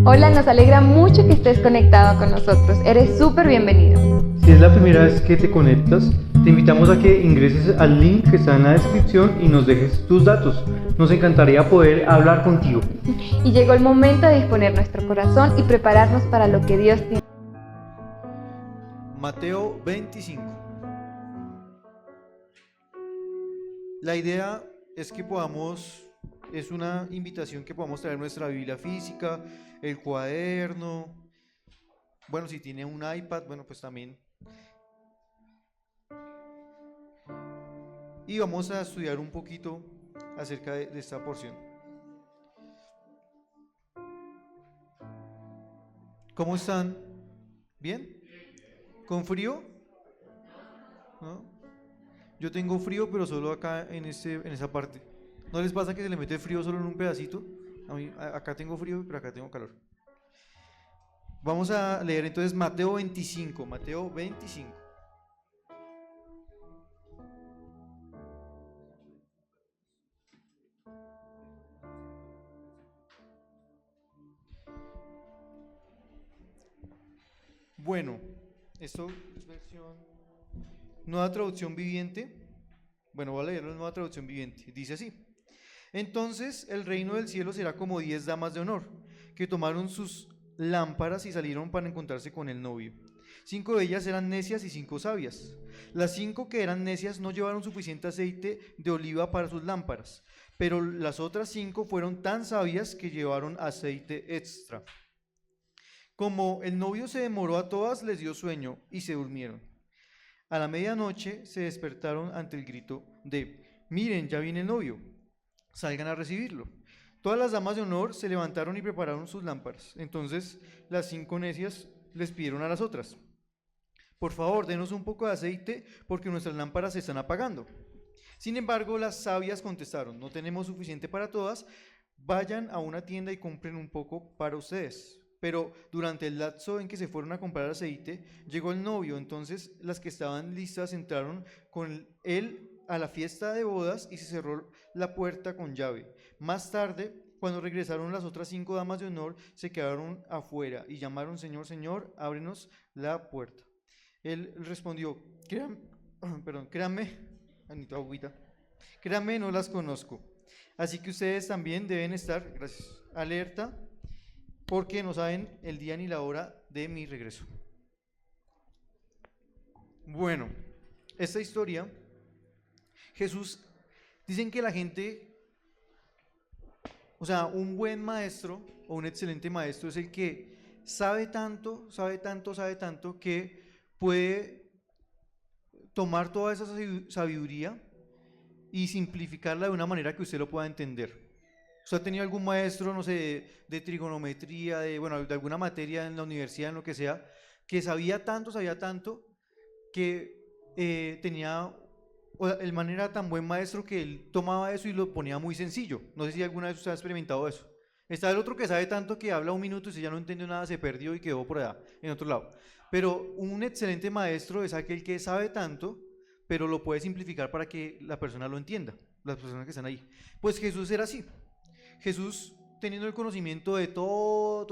Hola, nos alegra mucho que estés conectado con nosotros. Eres súper bienvenido. Si es la primera vez que te conectas, te invitamos a que ingreses al link que está en la descripción y nos dejes tus datos. Nos encantaría poder hablar contigo. Y llegó el momento de disponer nuestro corazón y prepararnos para lo que Dios tiene. Mateo 25. La idea es una invitación que podamos traer nuestra Biblia física, el cuaderno, bueno, si tiene un iPad, bueno, pues también. Y vamos a estudiar un poquito acerca de esta porción. ¿Cómo están? ¿Bien? ¿Con frío? ¿No? Yo tengo frío, pero solo acá en esa parte. ¿No les pasa que se le mete frío solo en un pedacito? Acá tengo frío, pero acá tengo calor. Vamos a leer entonces Mateo 25. Mateo 25. Bueno, esto es versión Nueva Traducción Viviente. Bueno, voy a leerlo en Nueva Traducción Viviente. Dice así: Entonces el reino del cielo será como 10 damas de honor, que tomaron sus lámparas y salieron para encontrarse con el novio. 5 de ellas eran necias y 5 sabias. Las 5 que eran necias no llevaron suficiente aceite de oliva para sus lámparas, pero las otras 5 fueron tan sabias que llevaron aceite extra. Como el novio se demoró, a todas les dio sueño y se durmieron. A la medianoche se despertaron ante el grito de: miren, ya viene el novio, salgan a recibirlo. Todas las damas de honor se levantaron y prepararon sus lámparas. Entonces las 5 necias les pidieron a las otras: por favor, denos un poco de aceite porque nuestras lámparas se están apagando. Sin embargo, las sabias contestaron: no tenemos suficiente para todas, vayan a una tienda y compren un poco para ustedes. Pero durante el lapso en que se fueron a comprar aceite, llegó el novio. Entonces las que estaban listas entraron con él a la fiesta de bodas y se cerró la puerta con llave. Más tarde, cuando regresaron las otras 5 damas de honor, se quedaron afuera y llamaron: Señor, Señor, ábrenos la puerta. Él respondió: créanme, Anita, agüita, créanme, no las conozco. Así que ustedes también deben estar, gracias, alerta, porque no saben el día ni la hora de mi regreso. Bueno, esta historia, Jesús, dicen que la gente, o sea, un buen maestro o un excelente maestro es el que sabe tanto, sabe tanto, sabe tanto, que puede tomar toda esa sabiduría y simplificarla de una manera que usted lo pueda entender. ¿Usted ha tenido algún maestro, no sé, de trigonometría, de alguna materia en la universidad, en lo que sea, que sabía tanto, que tenía, el man era tan buen maestro que él tomaba eso y lo ponía muy sencillo? No sé si alguna vez usted ha experimentado eso. Está el otro que sabe tanto que habla un minuto y si ya no entendió nada se perdió y quedó por allá, en otro lado. Pero un excelente maestro es aquel que sabe tanto, pero lo puede simplificar para que la persona lo entienda, las personas que están ahí. Pues Jesús era así. Jesús, teniendo el conocimiento de todo,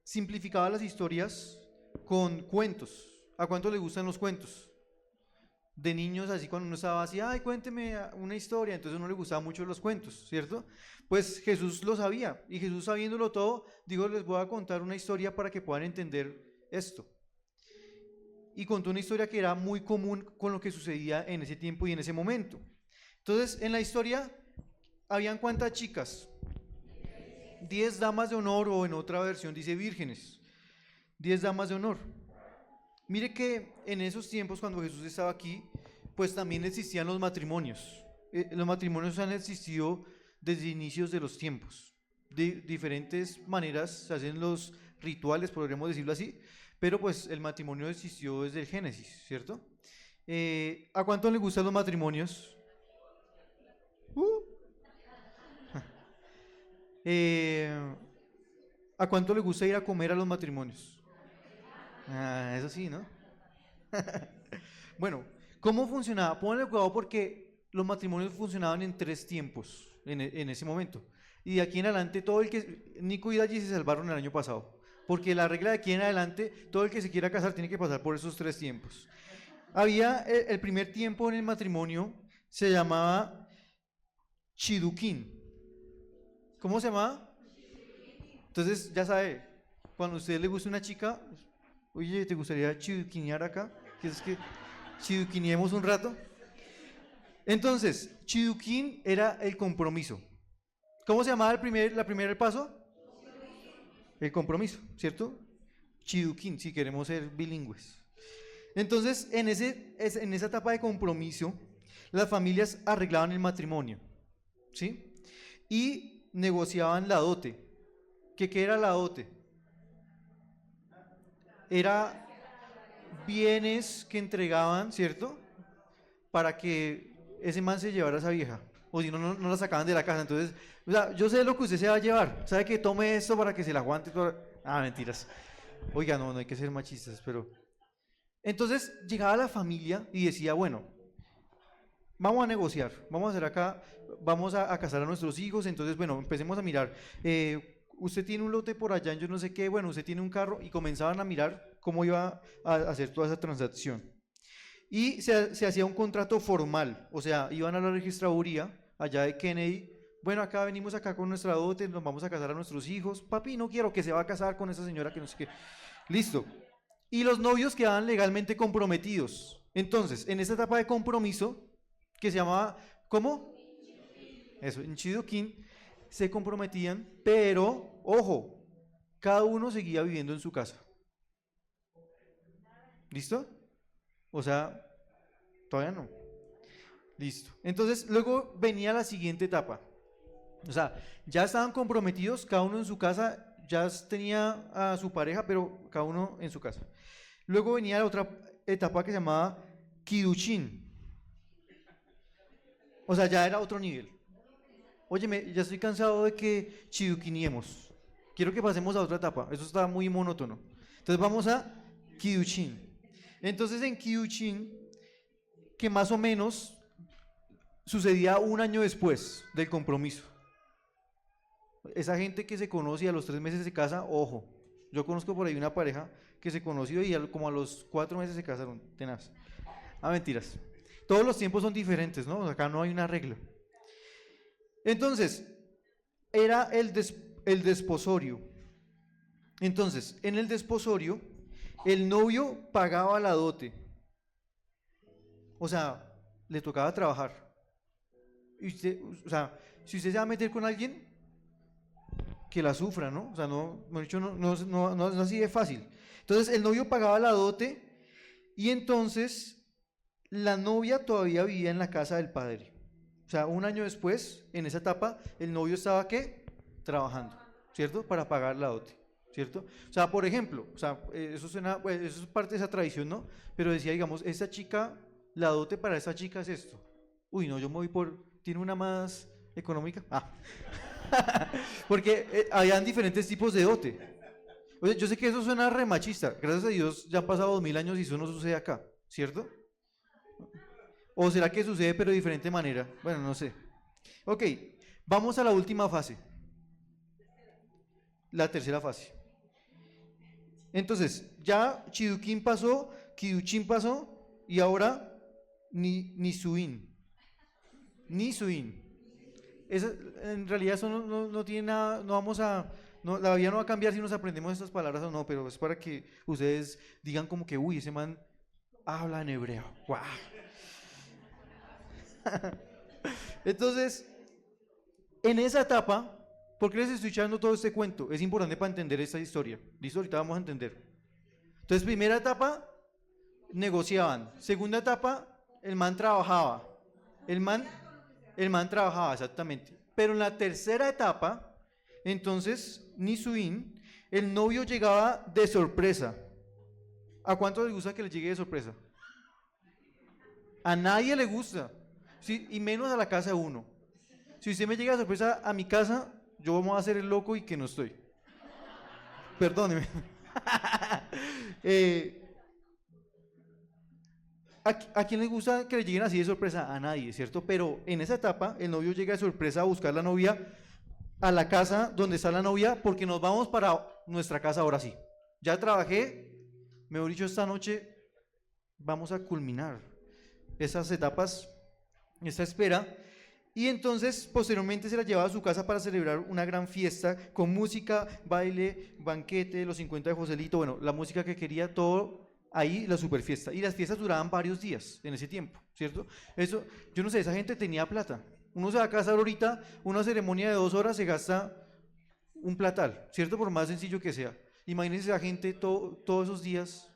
simplificaba las historias con cuentos. ¿A cuánto le gustan los cuentos? De niños, así cuando uno estaba así: ay, cuénteme una historia, entonces a uno le gustaban mucho los cuentos, ¿cierto? Pues Jesús lo sabía, y Jesús, sabiéndolo todo, dijo: les voy a contar una historia para que puedan entender esto. Y contó una historia que era muy común con lo que sucedía en ese tiempo y en ese momento. Entonces, en la historia, ¿habían cuántas chicas? 10 damas de honor, o en otra versión dice vírgenes. 10 damas de honor. Mire que en esos tiempos, cuando Jesús estaba aquí, pues también existían los matrimonios. Los matrimonios han existido desde inicios de los tiempos. De diferentes maneras se hacen los rituales, podríamos decirlo así, pero pues el matrimonio existió desde el Génesis, ¿cierto? ¿A cuánto les gustan los matrimonios? Eh, ¿A cuánto le gusta ir a comer a los matrimonios? Ah, eso sí, ¿no? Bueno, ¿cómo funcionaba? Pónganle cuidado porque los matrimonios funcionaban en 3 tiempos. en ese momento. Y de aquí en adelante, todo el que, Nico y Dalli se salvaron el año pasado, porque la regla de aquí en adelante, todo el que se quiera casar tiene que pasar por esos 3 tiempos. Había el primer tiempo en el matrimonio, se llamaba Chiduquín. ¿Cómo se llamaba? Entonces, ya sabe, cuando a usted le gusta una chica, oye, ¿te gustaría chiduquinear acá? ¿Quieres que chiduquineemos un rato? Entonces, chiduquín era el compromiso. ¿Cómo se llamaba la primer paso? El compromiso, ¿cierto? Chiduquín, si queremos ser bilingües. Entonces, en esa etapa de compromiso, las familias arreglaban el matrimonio, ¿sí? Y negociaban la dote. ¿Qué era la dote? Era bienes que entregaban, ¿cierto? Para que ese man se llevara a esa vieja. O si no, no la sacaban de la casa. Entonces, o sea, yo sé lo que usted se va a llevar. ¿Sabe que tome esto para que se la aguante? Ah, mentiras. Oiga, no hay que ser machistas, pero... Entonces, llegaba la familia y decía, bueno, vamos a negociar, vamos a hacer acá, vamos a casar a nuestros hijos, entonces, bueno, empecemos a mirar. Usted tiene un lote por allá, yo no sé qué, bueno, usted tiene un carro, y comenzaban a mirar cómo iba a hacer toda esa transacción. Y se hacía un contrato formal, o sea, iban a la registraduría allá de Kennedy, bueno, acá venimos acá con nuestra dote, nos vamos a casar a nuestros hijos, papi, no quiero que se va a casar con esa señora que no sé qué, listo. Y los novios quedaban legalmente comprometidos. Entonces, en esta etapa de compromiso, que se llamaba, ¿cómo? Eso, en Chiduquín, se comprometían, pero, ojo, cada uno seguía viviendo en su casa. ¿Listo? O sea, todavía no. Listo. Entonces, luego venía la siguiente etapa. O sea, ya estaban comprometidos, cada uno en su casa, ya tenía a su pareja, pero cada uno en su casa. Luego venía la otra etapa que se llamaba Kiddushin. O sea, ya era otro nivel. Óyeme, ya estoy cansado de que chiduquiniemos. Quiero que pasemos a otra etapa. Eso está muy monótono. Entonces vamos a Kiddushin. Entonces en Kiddushin, que más o menos sucedía un año después del compromiso. Esa gente que se conoce y a los 3 meses se casa, ojo. Yo conozco por ahí una pareja que se conoció y como a los 4 meses se casaron, tenaz. Ah, mentiras. Todos los tiempos son diferentes, ¿no? Acá no hay una regla. Entonces, era el desposorio. Entonces, en el desposorio, el novio pagaba la dote. O sea, le tocaba trabajar. Y usted, o sea, si usted se va a meter con alguien, que la sufra, ¿no? O sea, no es así de fácil. Entonces, el novio pagaba la dote y entonces la novia todavía vivía en la casa del padre. O sea, un año después, en esa etapa, el novio estaba, ¿qué? Trabajando, ¿cierto? Para pagar la dote, ¿cierto? O sea, por ejemplo, o sea, eso es parte de esa tradición, ¿no? Pero decía, digamos, esta chica, la dote para esta chica es esto. Uy, no, yo me voy ¿tiene una más económica? Ah. Porque habían diferentes tipos de dote. Oye, yo sé que eso suena re machista. Gracias a Dios ya han pasado 2000 años y eso no sucede acá, ¿cierto? ¿O será que sucede pero de diferente manera? Bueno, no sé. Ok, vamos a la última fase. La tercera fase. Entonces, ya Chiduquín pasó, Kiddushin pasó y ahora Nisuin. Nisuin. En realidad eso no tiene nada, la vida no va a cambiar si nos aprendemos estas palabras o no, pero es para que ustedes digan como que, uy, ese man habla en hebreo. ¡Guau! Entonces, en esa etapa, ¿por qué les estoy echando todo este cuento? Es importante para entender esta historia. ¿Listo? Ahorita vamos a entender. Entonces, primera etapa, negociaban. Segunda etapa, el man trabajaba. El man trabajaba, exactamente. Pero en la tercera etapa, entonces, Nisuin, el novio llegaba de sorpresa. ¿A cuánto les gusta que le llegue de sorpresa? A nadie le gusta. Sí, y menos a la casa de uno. Si usted me llega de sorpresa a mi casa, yo vamos a hacer el loco y que no estoy. Perdóneme. ¿A quién le gusta que le lleguen así de sorpresa? A nadie, ¿cierto? Pero en esa etapa, el novio llega de sorpresa a buscar a la novia a la casa donde está la novia, porque nos vamos para nuestra casa ahora sí. Ya trabajé, mejor dicho, esta noche vamos a culminar esas etapas, esta espera. Y entonces posteriormente se la llevaba a su casa para celebrar una gran fiesta con música, baile, banquete, los 50 de Joselito, bueno, la música que quería, todo ahí, la super fiesta. Y las fiestas duraban varios días en ese tiempo, ¿cierto? Eso, yo no sé, esa gente tenía plata. Uno se va a casar ahorita, una ceremonia de 2 horas se gasta un platal, ¿cierto? Por más sencillo que sea. Imagínense a gente todos esos días.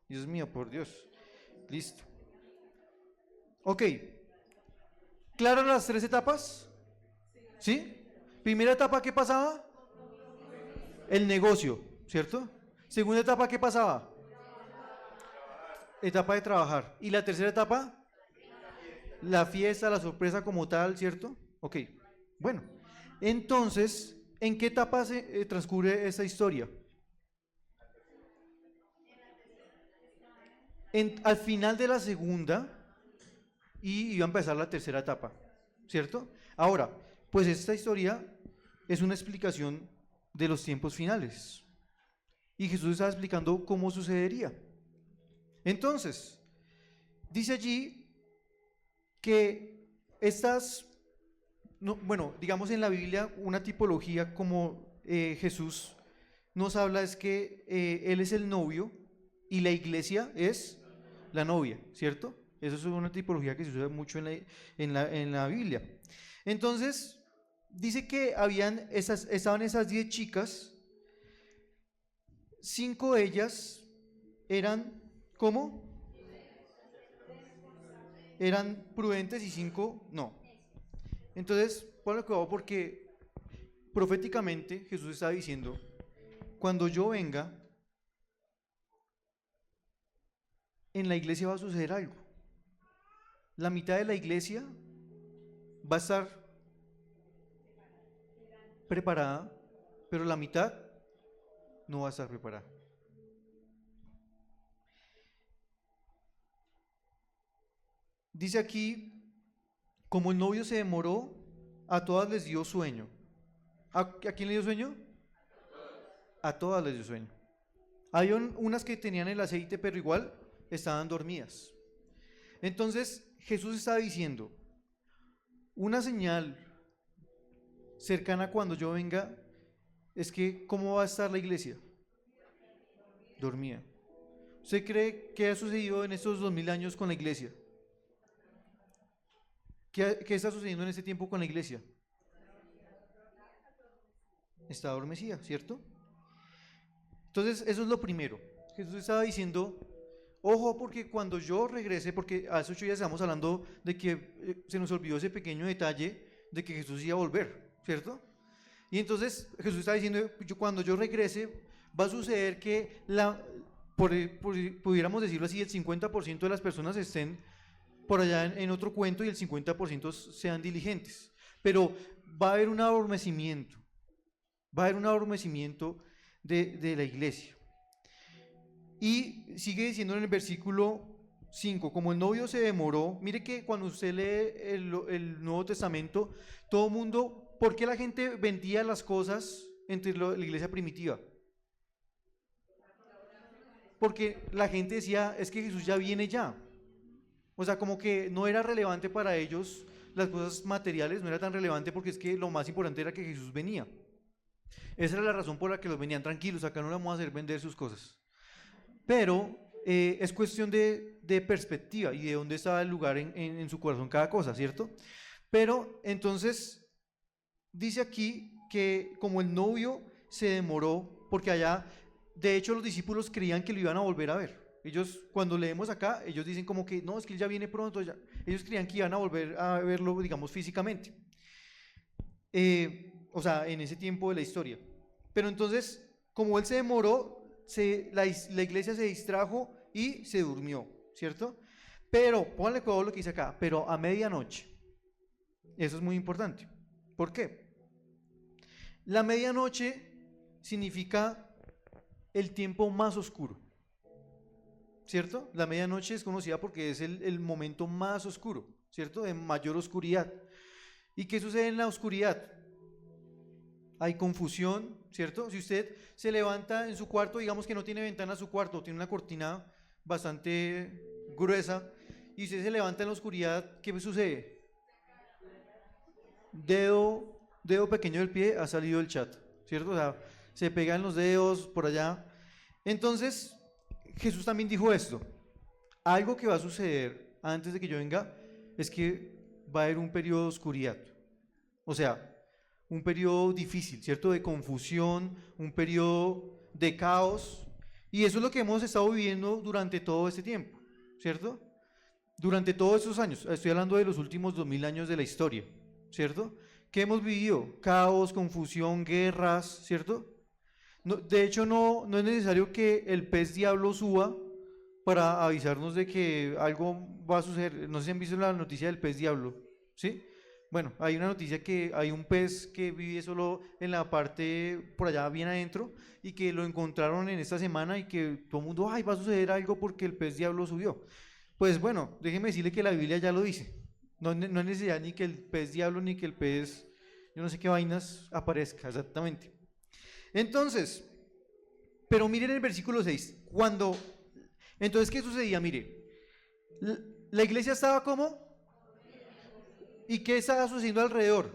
Dios mío, por Dios. Listo. Ok. ¿Claras las 3 etapas? ¿Sí? Primera etapa, ¿qué pasaba? El negocio, ¿cierto? Segunda etapa, ¿qué pasaba? Etapa de trabajar. ¿Y la tercera etapa? La fiesta, la sorpresa como tal, ¿cierto? Ok. Bueno, entonces, ¿en qué etapa se transcurre esta historia? Al final de la segunda y iba a empezar la tercera etapa, ¿cierto? Ahora, pues esta historia es una explicación de los tiempos finales. Y Jesús estaba explicando cómo sucedería. Entonces, dice allí que estas, no, bueno, digamos en la Biblia, una tipología como Jesús nos habla es que Él es el novio y la iglesia es la novia, ¿cierto? Eso es una tipología que se usa mucho en la Biblia. Entonces, dice que estaban esas 10 chicas, 5 de ellas eran, ¿cómo? Eran prudentes y 5 no. Entonces, ponle cuidado porque proféticamente Jesús está diciendo, cuando yo venga, en la iglesia va a suceder algo. La mitad de la iglesia va a estar preparada, pero la mitad no va a estar preparada. Dice aquí, como el novio se demoró, a todas les dio sueño. ¿A quién le dio sueño? A todas les dio sueño. Hay unas que tenían el aceite, pero igual estaban dormidas. Entonces Jesús está diciendo, una señal cercana cuando yo venga es que ¿cómo va a estar la iglesia? Dormida. ¿Usted cree que ha sucedido en estos 2000 años con la iglesia? ¿Qué está sucediendo en este tiempo con la iglesia? Está adormecida, ¿cierto? Entonces eso es lo primero. Jesús estaba diciendo, ojo, porque cuando yo regrese, porque hace 8 días estamos hablando de que se nos olvidó ese pequeño detalle de que Jesús iba a volver, ¿cierto? Y entonces Jesús está diciendo, cuando yo regrese, va a suceder que pudiéramos decirlo así, el 50% de las personas estén por allá en otro cuento y el 50% sean diligentes. Pero va a haber un adormecimiento, de la iglesia. Y sigue diciendo en el versículo 5, como el novio se demoró, mire que cuando usted lee el Nuevo Testamento, todo mundo, ¿por qué la gente vendía las cosas entre la iglesia primitiva? Porque la gente decía, es que Jesús ya viene ya. O sea, como que no era relevante para ellos las cosas materiales, no era tan relevante porque es que lo más importante era que Jesús venía. Esa era la razón por la que los venían tranquilos, acá no le vamos a hacer vender sus cosas. Pero es cuestión de perspectiva y de dónde estaba el lugar en su corazón cada cosa, ¿cierto? Pero entonces dice aquí que como el novio se demoró, porque allá, de hecho los discípulos creían que lo iban a volver a ver. Ellos, cuando leemos acá, ellos dicen como que no, es que él ya viene pronto, ya. Ellos creían que iban a volver a verlo, digamos, físicamente. O sea, en ese tiempo de la historia. Pero entonces, como él se demoró, la iglesia se distrajo y se durmió, ¿cierto? Pero, pónganle cuidado lo que dice acá, pero a medianoche. Eso es muy importante. ¿Por qué? La medianoche significa el tiempo más oscuro. ¿cierto? La medianoche es conocida porque es el momento más oscuro, ¿cierto? De mayor oscuridad. ¿Y qué sucede en la oscuridad? Hay confusión, ¿cierto? Si usted se levanta en su cuarto, digamos que no tiene ventana a su cuarto, tiene una cortina bastante gruesa, y usted se levanta en la oscuridad, ¿qué sucede? Dedo pequeño del pie ha salido del chat, ¿cierto? O sea, se pegan los dedos por allá. Entonces, Jesús también dijo esto: algo que va a suceder antes de que yo venga es que va a haber un periodo de oscuridad. O sea, un periodo difícil, ¿cierto? De confusión, un periodo de caos. Y eso es lo que hemos estado viviendo durante todo este tiempo, ¿cierto? Durante todos estos años. Estoy hablando de los últimos 2000 años de la historia, ¿cierto? ¿Qué hemos vivido? Caos, confusión, guerras, ¿cierto? No, de hecho, no es necesario que el pez diablo suba para avisarnos de que algo va a suceder. No sé si han visto la noticia del pez diablo, ¿sí? Bueno, hay una noticia que hay un pez que vive solo en la parte por allá bien adentro y que lo encontraron en esta semana y que todo el mundo, ay, va a suceder algo porque el pez diablo subió. Pues bueno, déjeme decirle que la Biblia ya lo dice. No es necesidad ni que el pez diablo ni que el pez, yo no sé qué vainas, aparezca exactamente. Entonces, pero miren el versículo 6. Entonces, ¿qué sucedía? Mire, la iglesia estaba como... ¿Y qué estaba sucediendo alrededor?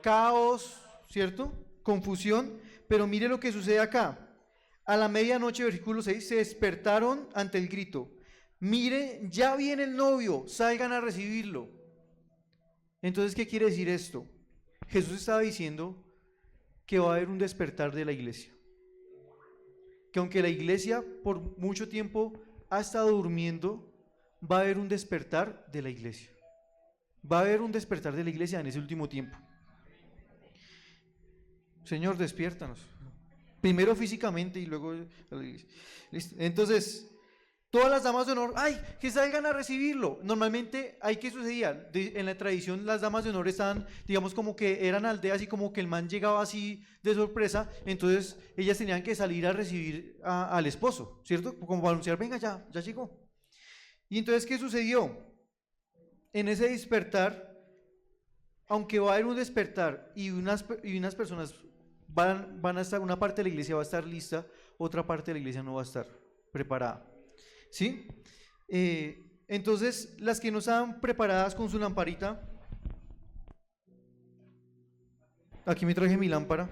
Caos, ¿cierto? Confusión, pero mire lo que sucede acá. A la medianoche, versículo 6, se despertaron ante el grito: mire, ya viene el novio, salgan a recibirlo. Entonces, ¿qué quiere decir esto? Jesús estaba diciendo que va a haber un despertar de la iglesia. Que aunque la iglesia por mucho tiempo ha estado durmiendo, va a haber un despertar de la iglesia. Va a haber un despertar de la iglesia en ese último tiempo. Señor, despiértanos. Primero físicamente y luego a la iglesia. ¿Listo? Entonces, todas las damas de honor, ¡ay! Que salgan a recibirlo. Normalmente, ¿qué sucedía? En la tradición, las damas de honor estaban, digamos, como que eran aldeas y como que el man llegaba así de sorpresa, entonces ellas tenían que salir a recibir al esposo, ¿cierto? Como para anunciar, venga, ya llegó. Y entonces, ¿qué sucedió? En ese despertar, aunque va a haber un despertar y unas personas van a estar, una parte de la iglesia va a estar lista, otra parte de la iglesia no va a estar preparada, ¿sí? Entonces, las que no estaban preparadas con su lamparita, aquí me traje mi lámpara,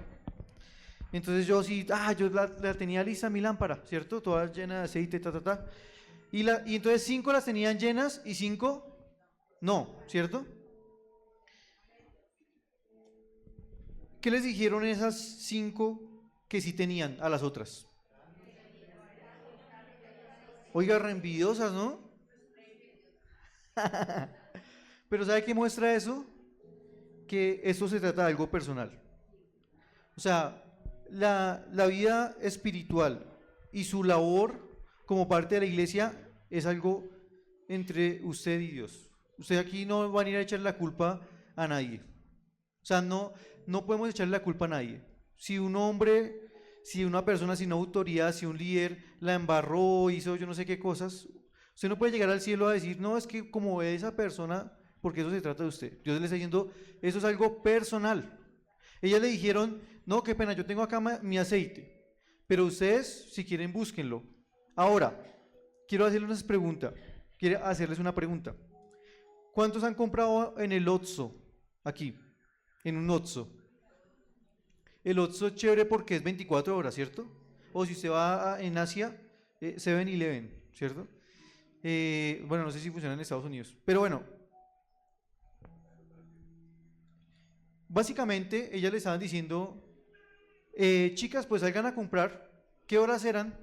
entonces yo sí, yo la tenía lista mi lámpara, ¿cierto? Toda llena de aceite, y entonces 5 las tenían llenas y 5 no, ¿cierto? ¿Qué les dijeron esas 5 que sí tenían a las otras? Oiga, re envidiosas, ¿no? Pero ¿sabe qué muestra eso? Que esto se trata de algo personal. O sea, la vida espiritual y su labor como parte de la iglesia es algo entre usted y Dios. Usted aquí no va a ir a echar la culpa a nadie. O sea, no podemos echarle la culpa a nadie. Si un hombre, si una persona sin autoridad, si un líder la embarró, hizo yo no sé qué cosas, usted no puede llegar al cielo a decir, no, es que como esa persona, porque eso se trata de usted. Dios le está diciendo, eso es algo personal. Ellas le dijeron, no, qué pena, yo tengo acá mi aceite, pero ustedes, si quieren, búsquenlo. Ahora, quiero hacerles una pregunta. ¿Cuántos han comprado en el Oxxo? Aquí, en un Oxxo. El Oxxo es chévere porque es 24 horas, ¿cierto? O si usted va en Asia, 7-Eleven, ¿cierto? Bueno, no sé si funciona en Estados Unidos, pero bueno. Básicamente, ellas le estaban diciendo, chicas, pues salgan a comprar. ¿Qué horas eran?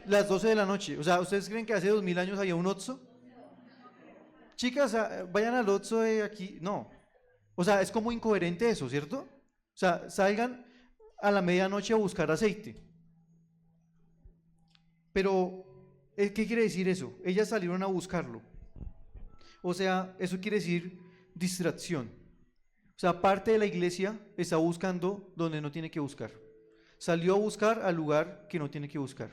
Las 12 de la noche. O sea, ¿ustedes creen que hace 2000 años había un Oxxo? Chicas, vayan al Oxxo de aquí. No. O sea, es como incoherente eso, ¿cierto? O sea, salgan a la medianoche a buscar aceite. Pero, ¿qué quiere decir eso? Ellas salieron a buscarlo. O sea, eso quiere decir distracción. O sea, parte de la iglesia está buscando donde no tiene que buscar. Salió a buscar al lugar que no tiene que buscar.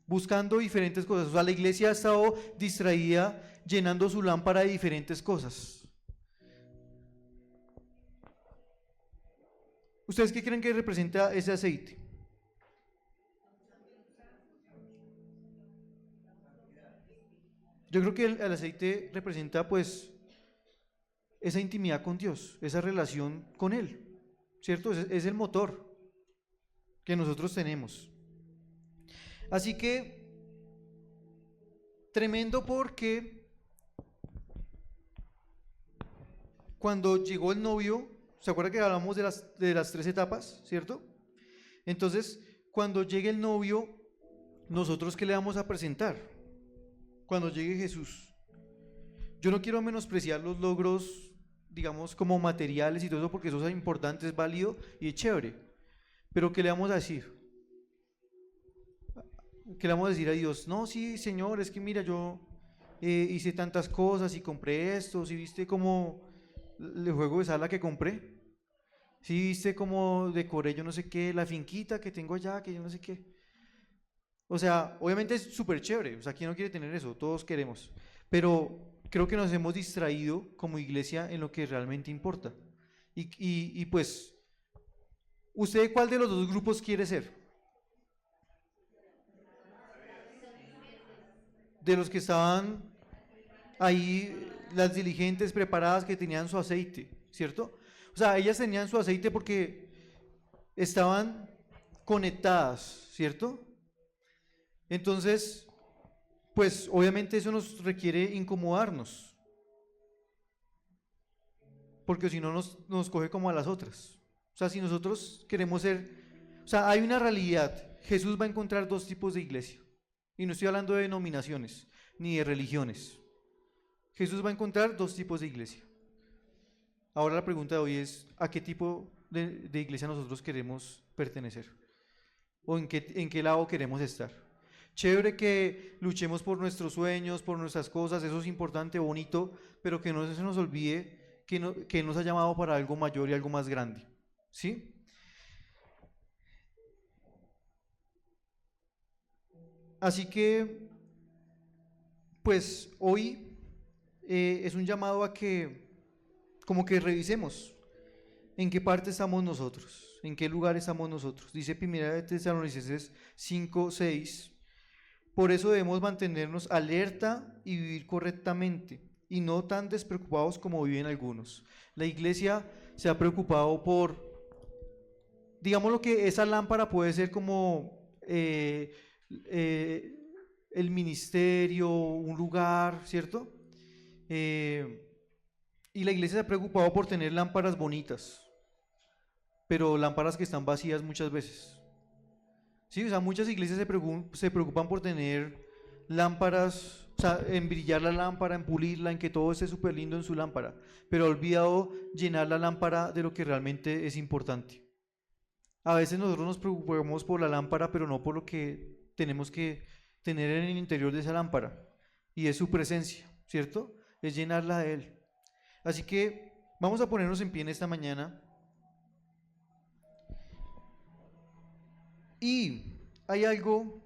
buscando diferentes cosas. O sea, la iglesia ha estado distraída llenando su lámpara de diferentes cosas. ¿Ustedes qué creen que representa ese aceite? Yo creo que el aceite representa pues esa intimidad con Dios, esa relación con Él, ¿cierto? Es el motor que nosotros tenemos. Así que, tremendo porque cuando llegó el novio, ¿se acuerda que hablamos de las 3 etapas, ¿cierto? Entonces, cuando llegue el novio, ¿nosotros qué le vamos a presentar? Cuando llegue Jesús. Yo no quiero menospreciar los logros, digamos, como materiales y todo eso, porque eso es importante, es válido y es chévere. Pero ¿qué le vamos a decir? ¿Qué le vamos a decir a Dios? No, sí, Señor, es que mira, yo hice tantas cosas y compré esto, ¿sí viste cómo el juego de sala que compré? ¿Sí viste cómo decoré yo no sé qué, la finquita que tengo allá, que yo no sé qué? O sea, obviamente es súper chévere, o sea, ¿quién no quiere tener eso? Todos queremos, pero creo que nos hemos distraído como iglesia en lo que realmente importa. Y pues, ¿usted cuál de los dos grupos quiere ser? De los que estaban ahí, las diligentes, preparadas, que tenían su aceite, ¿cierto? O sea, ellas tenían su aceite porque estaban conectadas, ¿cierto? Entonces, pues obviamente eso nos requiere incomodarnos, porque si no nos coge como a las otras. O sea, si nosotros queremos ser, o sea, hay una realidad, Jesús va a encontrar 2 tipos de iglesia, y no estoy hablando de denominaciones, ni de religiones. Jesús va a encontrar 2 tipos de iglesia. Ahora la pregunta de hoy es, ¿a qué tipo de iglesia nosotros queremos pertenecer? ¿O en qué lado queremos estar? Chévere que luchemos por nuestros sueños, por nuestras cosas, eso es importante, bonito, pero que no se nos olvide que nos ha llamado para algo mayor y algo más grande. ¿Sí? Así que, pues hoy es un llamado a que como que revisemos en qué parte estamos nosotros, en qué lugar estamos nosotros. Dice 1 Tesalonicenses 5:6, por eso debemos mantenernos alerta y vivir correctamente y no tan despreocupados como viven algunos. La iglesia se ha preocupado por, digamos, lo que esa lámpara puede ser como el ministerio, un lugar, ¿cierto? Y la iglesia se ha preocupado por tener lámparas bonitas, pero lámparas que están vacías muchas veces. Sí, o sea, muchas iglesias se preocupan por tener lámparas, o sea, en brillar la lámpara, en pulirla, en que todo esté súper lindo en su lámpara, pero ha olvidado llenar la lámpara de lo que realmente es importante. A veces nosotros nos preocupamos por la lámpara, pero no por lo que tenemos que tener en el interior de esa lámpara, y es su presencia, ¿cierto? Es llenarla de Él. Así que vamos a ponernos en pie en esta mañana. Y hay algo